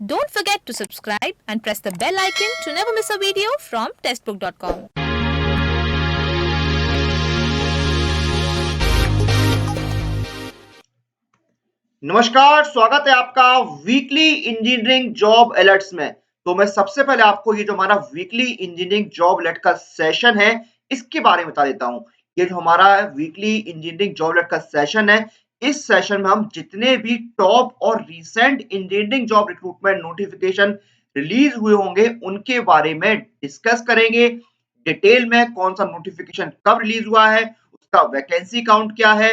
Don't forget to subscribe and press the bell icon to never miss a video from testbook.com. नमस्कार, स्वागत है आपका weekly engineering job alerts में। तो मैं सबसे पहले आपको ये जो हमारा वीकली इंजीनियरिंग जॉब अलर्ट का सेशन है इसके बारे में बता देता हूँ। ये जो हमारा वीकली इंजीनियरिंग जॉब अलर्ट का सेशन है, इस सेशन में हम जितने भी टॉप और recent engineering job recruitment notification release हुए होंगे उनके बारे में डिस्कस करेंगे। डिटेल में कौन सा नोटिफिकेशन कब रिलीज हुआ है, उसका वैकेंसी काउंट क्या है,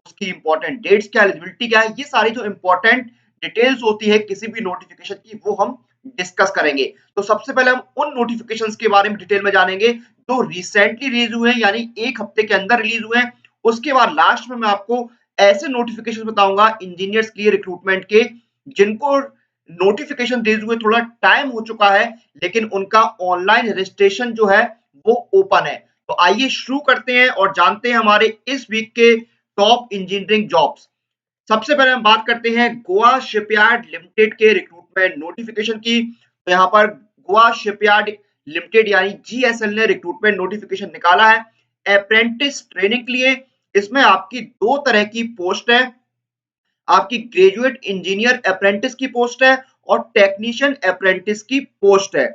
उसकी इंपॉर्टेंट डेट्स क्या, एलिजिबिलिटी क्या है, ये सारी जो इंपॉर्टेंट डिटेल्स होती है किसी भी नोटिफिकेशन की वो हम डिस्कस करेंगे। तो सबसे पहले हम उन नोटिफिकेशंस के बारे में डिटेल में जानेंगे जो रिसेंटली रिलीज हुए हैं, यानी एक हफ्ते के अंदर रिलीज हुए हैं। उसके बाद लास्ट में मैं आपको ऐसे नोटिफिकेशन बताऊंगा इंजीनियर्स के लिए रिक्रूटमेंट के जिनको नोटिफिकेशन रिलीज हुए थोड़ा टाइम हो चुका है लेकिन उनका ऑनलाइन रजिस्ट्रेशन जो है वो ओपन है। तो आइए शुरू करते हैं और जानते हैं हमारे इस वीक के टॉप इंजीनियरिंग जॉब्स। सबसे पहले हम बात करते हैं गोवा शिपयार्ड लिमिटेड के रिक्रूटमेंट नोटिफिकेशन की। तो यहाँ पर गोवा शिपयार्ड लिमिटेड यानी जीएसएल ने रिक्रूटमेंट नोटिफिकेशन निकाला है अप्रेंटिस ट्रेनिंग के लिए। इसमें आपकी दो तरह की पोस्ट है, आपकी ग्रेजुएट इंजीनियर अप्रेंटिस की पोस्ट है और टेक्नीशियन अप्रेंटिस की पोस्ट है।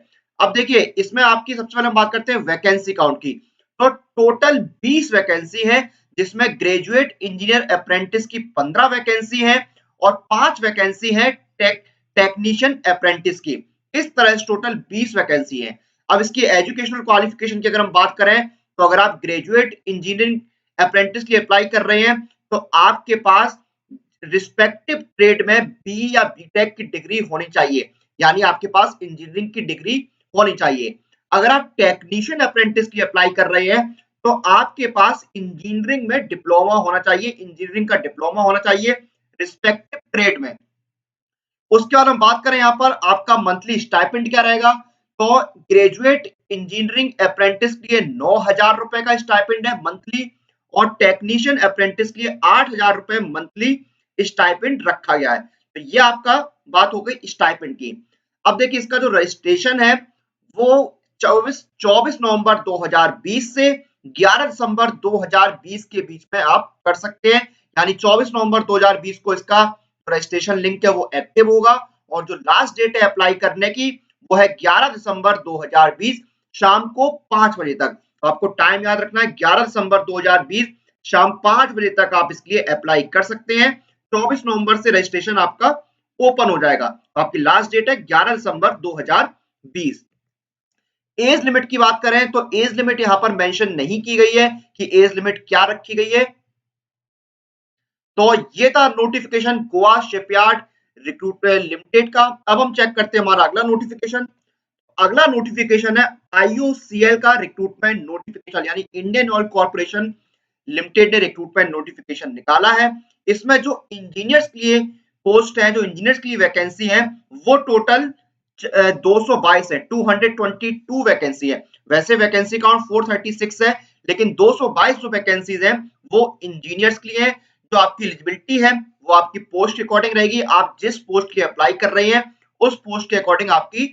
अब देखिए इसमें आपकी सबसे पहले हम बात करते हैं वैकेंसी काउंट की। तो टोटल 20 वैकेंसी है जिसमें ग्रेजुएट इंजीनियर अप्रेंटिस की 15 वैकेंसी है और 5 वैकेंसी है टेक्नीशियन अप्रेंटिस की। इस तरह से टोटल 20 वैकेंसी है। अब इसकी एजुकेशनल क्वालिफिकेशन की अगर हम बात करें तो अगर आप ग्रेजुएट इंजीनियरिंग अप्रेंटिस के लिए अप्लाई कर रहे हैं तो आपके पास रिस्पेक्टिव ट्रेड में बी या बीटेक की डिग्री होनी चाहिए, यानी आपके पास इंजीनियरिंग की डिग्री होनी चाहिए। अगर आप टेक्नीशियन अप्रेंटिस की अप्लाई कर रहे हैं तो आपके पास इंजीनियरिंग में डिप्लोमा होना चाहिए, इंजीनियरिंग का डिप्लोमा होना चाहिए रिस्पेक्टिव ट्रेड में। उसके बाद हम बात करें यहाँ पर आपका मंथली स्टाइपेंड क्या रहेगा। तो ग्रेजुएट इंजीनियरिंग अप्रेंटिस के लिए 9,000 रुपए का स्टाइपेंड है मंथली और टेक्नीशियन अप्रेंटिस के लिए 8,000 रुपए मंथली स्टाइपेंड रखा गया है। तो ये आपका बात हो गई स्टाइपेंड की। अब देखिए इसका जो रजिस्ट्रेशन है वो 24 नवंबर 2020 से 11 दिसंबर 2020 के बीच में आप कर सकते हैं, यानी 24 नवंबर 2020 को इसका रजिस्ट्रेशन लिंक है वो एक्टिव होगा और जो लास्ट डेट है अप्लाई करने की वो है 11 दिसंबर 2020 शाम को 5 बजे तक। तो आपको टाइम याद रखना है 11 दिसंबर 2020 शाम 5 बजे तक आप इसके लिए अप्लाई कर सकते हैं। 24 नवंबर से रजिस्ट्रेशन आपका ओपन हो जाएगा। तो आपकी लास्ट डेट है 11 दिसंबर 2020। एज लिमिट की बात करें तो एज लिमिट यहां पर मेंशन नहीं की गई है कि एज लिमिट क्या रखी गई है। तो ये था notification Goa shipyard recruitment limited का। अब हम चेक करते हैं हमारा अगला नोटिफिकेशन। अगला नोटिफिकेशन है आईओसीएल का रिक्रूटमेंट नोटिफिकेशन, यानी इंडियन ऑयल कॉर्पोरेशन लिमिटेड ने रिक्रूटमेंट नोटिफिकेशन निकाला है। इसमें जो इंजीनियर्स के लिए पोस्ट है, जो इंजीनियर्स के लिए वैकेंसी है वो टोटल 222 है, 222 वैकेंसी है। वैसे वैकेंसी काउंट 436 है लेकिन 222 जो वैकेंसीज है वो इंजीनियर्स के लिए है। जो आपकी एलिजिबिलिटी है वो आपकी पोस्ट के अकॉर्डिंग रहेगी, आप जिस पोस्ट के लिए अप्लाई कर रहे हैं उस पोस्ट के अकॉर्डिंग आपकी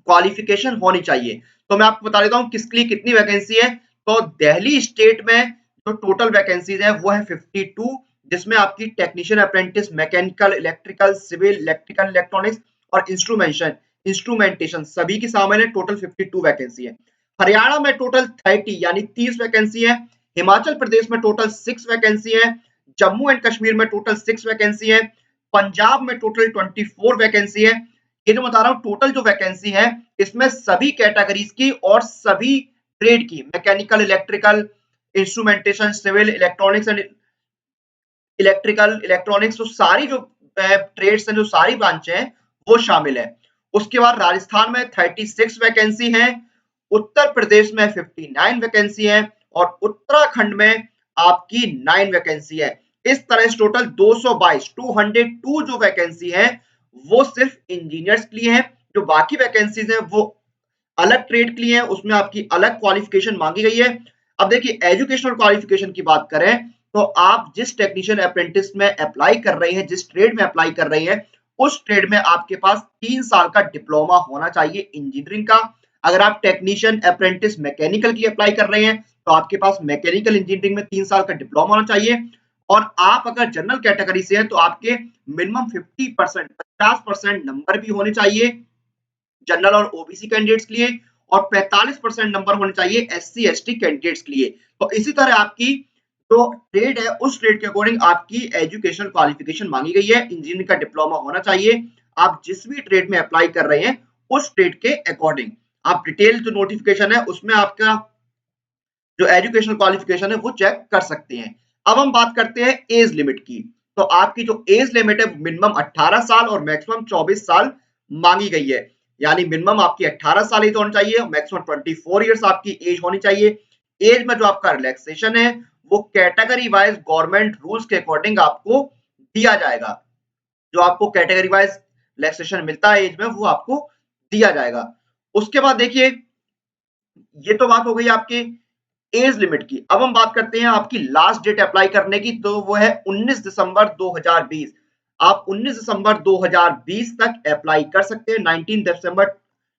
क्वालिफिकेशन होनी चाहिए। तो मैं आपको बता देता हूं किसके लिए कितनी वैकेंसी है। तो दिल्ली स्टेट में जो टोटल वैकेंसीज है वो है 52, जिसमें आपकी technician apprentice mechanical, electrical, civil, electrical, electronics और इंस्ट्रूमेंटेशन सभी की शामिल है। टोटल 52 वैकेंसी है। हरियाणा में टोटल 30 यानी 30 वैकेंसी है। हिमाचल प्रदेश में टोटल 6 वैकेंसी है। जम्मू एंड कश्मीर में टोटल 6 वैकेंसी है। पंजाब में टोटल 24 वैकेंसी है। ये जो बता रहा हूं टोटल जो वैकेंसी है इसमें सभी कैटेगरीज की और सभी ट्रेड की, mechanical, electrical, instrumentation, civil, electronics and electrical, electronics, तो सारी जो ट्रेड्स हैं, जो सारी ब्रांचें हैं वो शामिल है। उसके बाद राजस्थान में 36 वैकेंसी है, उत्तर प्रदेश में 59 वैकेंसी है और उत्तराखंड में आपकी 9 वैकेंसी है। इस तरह से टोटल 222 जो वैकेंसी है वो सिर्फ इंजीनियर्स के लिए है। जो बाकी वैकेंसीज हैं वो अलग ट्रेड के लिए है, उसमें आपकी अलग क्वालिफिकेशन मांगी गई है। अब देखिए एजुकेशनल क्वालिफिकेशन की बात करें तो आप जिस टेक्नीशियन अप्रेंटिस में अप्लाई कर रहे हैं, जिस ट्रेड में अप्लाई कर रहे हैं उस ट्रेड में आपके पास 3 साल का डिप्लोमा होना चाहिए इंजीनियरिंग का। अगर आप टेक्नीशियन, अप्रेंटिस, मैकेनिकल के लिए अप्लाई कर रहे हैं तो आपके पास मैकेनिकल इंजीनियरिंग में 3 साल का डिप्लोमा होना चाहिए। और आप अगर जनरल कैटेगरी से हैं तो आपके मिनिमम 50% नंबर भी होने चाहिए जनरल और ओबीसी कैंडिडेट्स के लिए, और 45% नंबर होने चाहिए एससी एसटी कैंडिडेट्स के लिए। तो इसी तरह आपकी जो ट्रेड है उस ट्रेड के अकॉर्डिंग आपकी एजुकेशनल क्वालिफिकेशन मांगी गई है। इंजीनियरिंग का डिप्लोमा होना चाहिए। आप जिस भी ट्रेड में अप्लाई कर रहे हैं उस ट्रेड के अकॉर्डिंग आप डिटेल जो नोटिफिकेशन है उसमें आपका जो एजुकेशनल क्वालिफिकेशन है वो चेक कर सकते हैं। अब हम बात करते हैं एज लिमिट की। तो आपकी जो एज लिमिट है मिनिमम 18 साल और मैक्सिमम 24 साल मांगी गई है। यानी मिनिमम आपकी 18 साल एज होनी चाहिए, मैक्सिमम 24 इयर्स आपकी एज होनी चाहिए। एज में जो आपका रिलैक्सेशन है वो कैटेगरी वाइज गवर्नमेंट रूल्स के अकॉर्डिंग आपको दिया जाएगा। जो आपको कैटेगरी वाइज रिलैक्सेशन मिलता है एज में वो आपको दिया जाएगा। उसके बाद देखिए, ये तो बात हो गई आपके एज लिमिट की। अब हम बात करते हैं आपकी लास्ट डेट अप्लाई करने की, तो वो है 19 दिसंबर 2020। आप 19 दिसंबर 2020 तक अप्लाई कर सकते हैं। 19 दिसंबर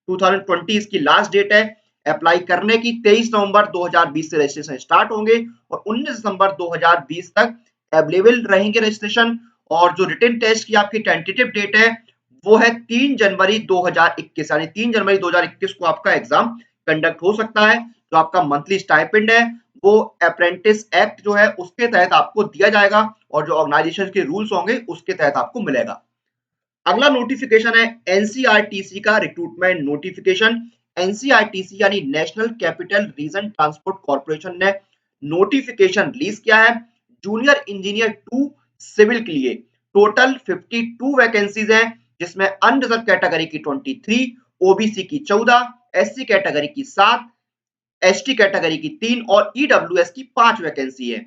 2020 इसकी लास्ट डेट है अप्लाई करने की। 23 नवंबर 2020 से रजिस्ट्रेशन स्टार्ट होंगे और 19 दिसंबर 2020 तक अवेलेबल रहेंगे रजिस्ट्रेशन। और जो रिटन टेस्ट की आपकी टेंटेटिव डेट है वो है 3 जनवरी 2021, यानी 3 जनवरी 2021 को आपका एग्जाम कंडक्ट हो सकता है। जो आपका मंथली स्टाइपेंड है वो अप्रेंटिस एक्ट जो है उसके तहत आपको दिया जाएगा और जो ऑर्गेनाइजेशन के रूल्स होंगे उसके तहत आपको मिलेगा। अगला नोटिफिकेशन है एनसीआरटीसी का रिक्रूटमेंट नोटिफिकेशन। एनसीआरटीसी यानी national capital region transport corporation ने नोटिफिकेशन रिलीज किया है जूनियर इंजीनियर 2 सिविल के लिए। टोटल 52 वैकेंसीज हैं जिसमें अनरिजर्व कैटेगरी की 23, ओबीसी की 14, एससी कैटेगरी की 7, एसटी कैटेगरी की 3 और ईडब्ल्यूएस की 5 वैकेंसी है।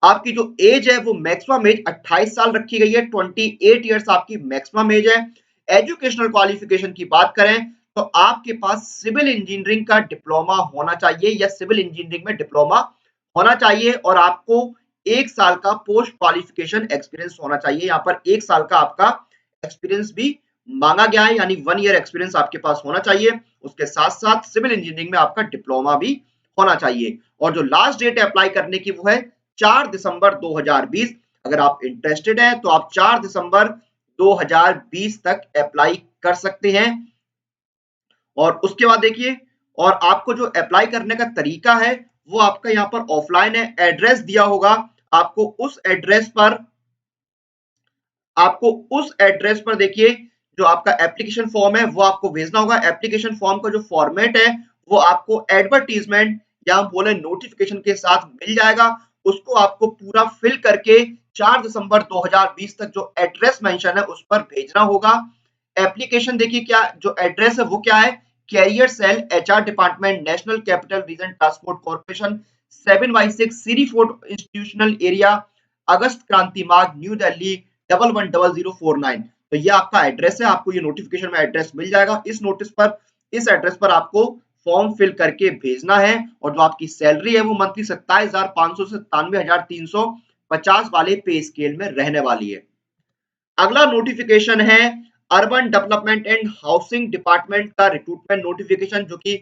आपकी जो एज है वो मैक्सिमम एज 28 साल रखी गई है। 28 इयर्स आपकी मैक्सिमम एज है। एजुकेशनल क्वालिफिकेशन की बात करें तो आपके पास सिविल इंजीनियरिंग का डिप्लोमा होना चाहिए या सिविल इंजीनियरिंग में डिप्लोमा होना चाहिए और आपको 1 साल का पोस्ट क्वालिफिकेशन एक्सपीरियंस होना चाहिए। यहाँ पर 1 साल का आपका एक्सपीरियंस भी मांगा गया है, यानी 1 ईयर एक्सपीरियंस आपके पास होना चाहिए। उसके साथ साथ सिविल इंजीनियरिंग में आपका डिप्लोमा भी होना चाहिए। और जो लास्ट डेट है अप्लाई करने की वो है 4 दिसंबर 2020। अगर आप इंटरेस्टेड हैं तो आप 4 दिसंबर 2020 तक अप्लाई कर सकते हैं। और उसके बाद देखिए, और आपको जो अप्लाई करने का तरीका है वो आपका यहाँ पर ऑफलाइन है। एड्रेस दिया होगा, आपको उस एड्रेस पर देखिए जो आपका एप्लीकेशन फॉर्म है वो आपको भेजना होगा। एप्लीकेशन फॉर्म का जो फॉर्मेट है वो आपको एडवर्टीजमेंट या हम बोले नोटिफिकेशन के साथ मिल जाएगा। उसको आपको पूरा फिल करके 4 दिसंबर 2020 तक जो एड्रेस मेंशन है उस पर भेजना होगा। एप्लीकेशन देखिए क्या जो एड्रेस है वो क्या है, career cell HR department national capital region transport corporation 7/6 Siri fort institutional area August Kranti Marg new Delhi 110049। तो ये आपका एड्रेस है। आपको ये नोटिफिकेशन में एड्रेस मिल जाएगा। इस एड्रेस पर आपको फॉर्म फिल करके भेजना है। और जो आपकी सैलरी है वो मंथली 27,500 से 97,350 वाले पे स्केल में रहने वाली है। अगला नोटिफिकेशन है urban development and housing department का रिक्रूटमेंट नोटिफिकेशन, जो कि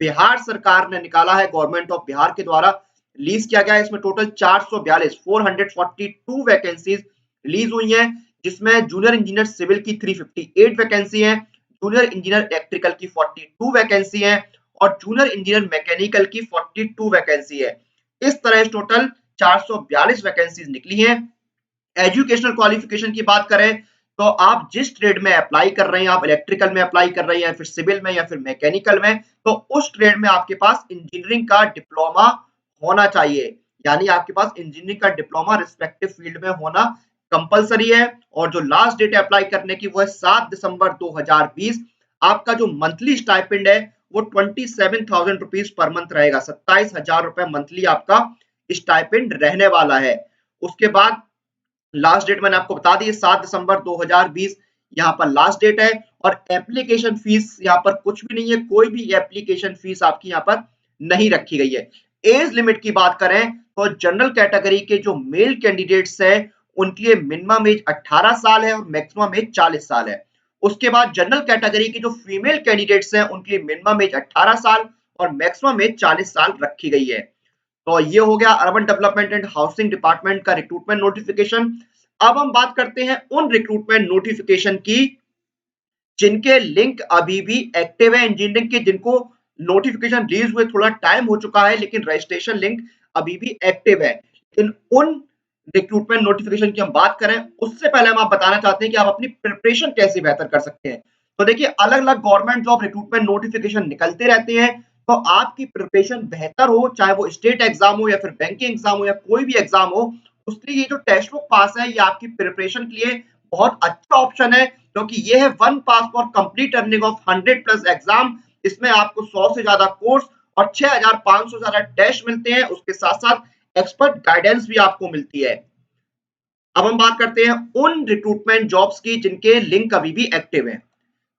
बिहार सरकार ने निकाला है, गवर्नमेंट ऑफ बिहार के द्वारा रिलीज किया गया है। इसमें टोटल 442 वैकेंसीज रिलीज हुई हैं, जिसमें जूनियर इंजीनियर सिविल की 358 वैकेंसी है, जूनियर इंजीनियर इलेक्ट्रिकल की 42 वैकेंसी है और जूनियर इंजीनियर मैकेनिकल की 42 वैकेंसी है। इस तरह टोटल 442 वैकेंसीज निकली हैं। एजुकेशनल क्वालिफिकेशन की बात करें तो आप जिस ट्रेड में अप्लाई कर रहे हैं, आप इलेक्ट्रिकल में अप्लाई कर रहे हैं या फिर सिविल में या फिर मैकेनिकल में, तो उस ट्रेड में आपके पास इंजीनियरिंग का डिप्लोमा होना चाहिए। यानी आपके पास इंजीनियरिंग का डिप्लोमा रिस्पेक्टिव फील्ड में होना कंपलसरी है। और जो लास्ट डेट अप्लाई करने की वो है 7 दिसंबर 2020। आपका जो मंथली स्टाइपेंड है वो 27,000 रुपीज पर मंथ रहेगा। 27,000 रुपए मंथली आपका स्टाइपेंड रहने वाला है। उसके बाद लास्ट डेट मैंने आपको बता दी 7 दिसंबर 2020 यहाँ पर लास्ट डेट है। और एप्लीकेशन फीस यहाँ पर कुछ भी नहीं है, कोई भी एप्लीकेशन फीस आपकी यहाँ पर नहीं रखी गई है। एज लिमिट की बात करें तो जनरल कैटेगरी के जो मेल कैंडिडेट्स है उनके लिए मिनिमम एज 18 साल है और मैक्सिमम एज 40 साल है। उसके बाद जनरल कैटेगरी की जो फीमेल कैंडिडेट्स हैं उनके लिए मिनिमम एज 18 साल और मैक्सिमम एज 40 साल रखी गई है। तो ये हो गया urban development and housing department का रिक्रूटमेंट नोटिफिकेशन। अब हम बात करते हैं उन रिक्रूटमेंट नोटिफिकेशन की जिनके लिंक अभी भी एक्टिव है, इंजीनियरिंग के जिनको नोटिफिकेशन रिलीज हुए थोड़ा टाइम हो चुका है लेकिन रजिस्ट्रेशन लिंक अभी भी एक्टिव है। लेकिन उन रिक्रूटमेंट नोटिफिकेशन की हम बात करें उससे पहले हम आप बताना चाहते हैं कि आप अपनी प्रिपरेशन कैसे बेहतर कर सकते हैं। तो देखिए अलग अलग गवर्नमेंट जॉब रिक्रूटमेंट नोटिफिकेशन निकलते रहते हैं, तो आपकी प्रिपरेशन बेहतर हो, चाहे वो स्टेट एग्जाम हो या फिर बैंकिंग एग्जाम हो या कोई भी एग्जाम हो, उसके लिए ये जो टेस्ट बुक पास है ये आपकी प्रिपरेशन के लिए बहुत अच्छा ऑप्शन है, क्योंकि ये है one pass for complete earning of 100+ exam. इसमें आपको 100 से ज्यादा कोर्स और 6500 से ज्यादा टेस्ट मिलते हैं, उसके साथ साथ एक्सपर्ट गाइडेंस भी आपको मिलती है। अब हम बात करते हैं उन रिक्रूटमेंट जॉब्स की जिनके लिंक अभी भी एक्टिव है।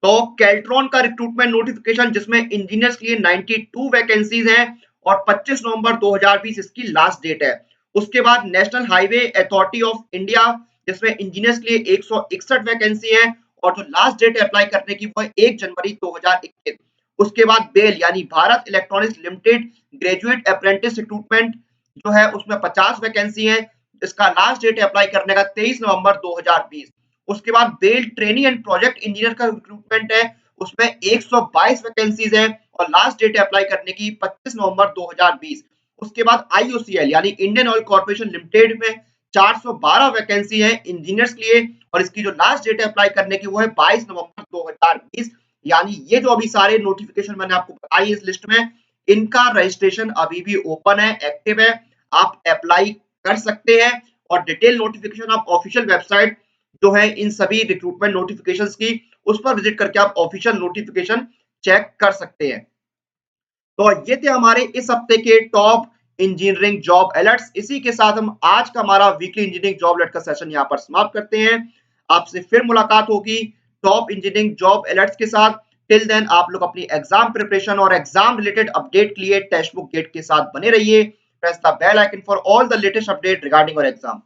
तो कैल्ट्रॉन का रिक्रूटमेंट नोटिफिकेशन जिसमें इंजीनियर्स के लिए 92 वैकेंसीज हैं और 25 नवंबर 2020 इसकी लास्ट डेट है। उसके बाद national highway authority of India जिसमें इंजीनियर्स के लिए 161 वैकेंसी है और जो लास्ट डेट है अप्लाई करने की वो है 1 जनवरी 2021। उसके बाद बेल यानी Bharat electronics limited graduate apprentice recruitment जो है उसमें 50 वैकेंसी है, इसका लास्ट डेट है अप्लाई करने का 23 नवंबर 2020। उसके बाद BEL training and project engineer का रिक्रूटमेंट है, उसमें 122 वैकेंसीज हैं और लास्ट डेट है अप्लाई करने की 25 नवंबर 2020। उसके बाद आईओसीएल यानी इंडियन ऑयल कॉर्पोरेशन लिमिटेड में 412 वैकेंसी है इंजीनियर्स के लिए और इसकी जो लास्ट डेट है अप्लाई करने की वो है 22 नवंबर 2020। यानी ये जो अभी सारे नोटिफिकेशन मैंने आपको बताई इस लिस्ट में, इनका रजिस्ट्रेशन अभी भी ओपन है, एक्टिव है, आप अप्लाई कर सकते हैं और डिटेल नोटिफिकेशन आप ऑफिशियल वेबसाइट जो है इन सभी रिक्रूटमेंट नोटिफिकेशंस की उस पर विजिट करके आप ऑफिशियल नोटिफिकेशन चेक कर सकते हैं। तो ये थे हमारे इस हफ्ते के टॉप इंजीनियरिंग जॉब अलर्ट्स। इसी के साथ हम आज का हमारा वीकली इंजीनियरिंग जॉब अलर्ट का सेशन यहाँ पर समाप्त करते हैं। आपसे फिर मुलाकात होगी टॉप इंजीनियरिंग जॉब अलर्ट्स के साथ। टिल देन आप लोग अपनी एग्जाम प्रिपरेशन और एग्जाम रिलेटेड अपडेट के लिए टेक्स्ट बुक गेट के साथ बने रहिए। Press the bell icon for all the latest update regarding your exam.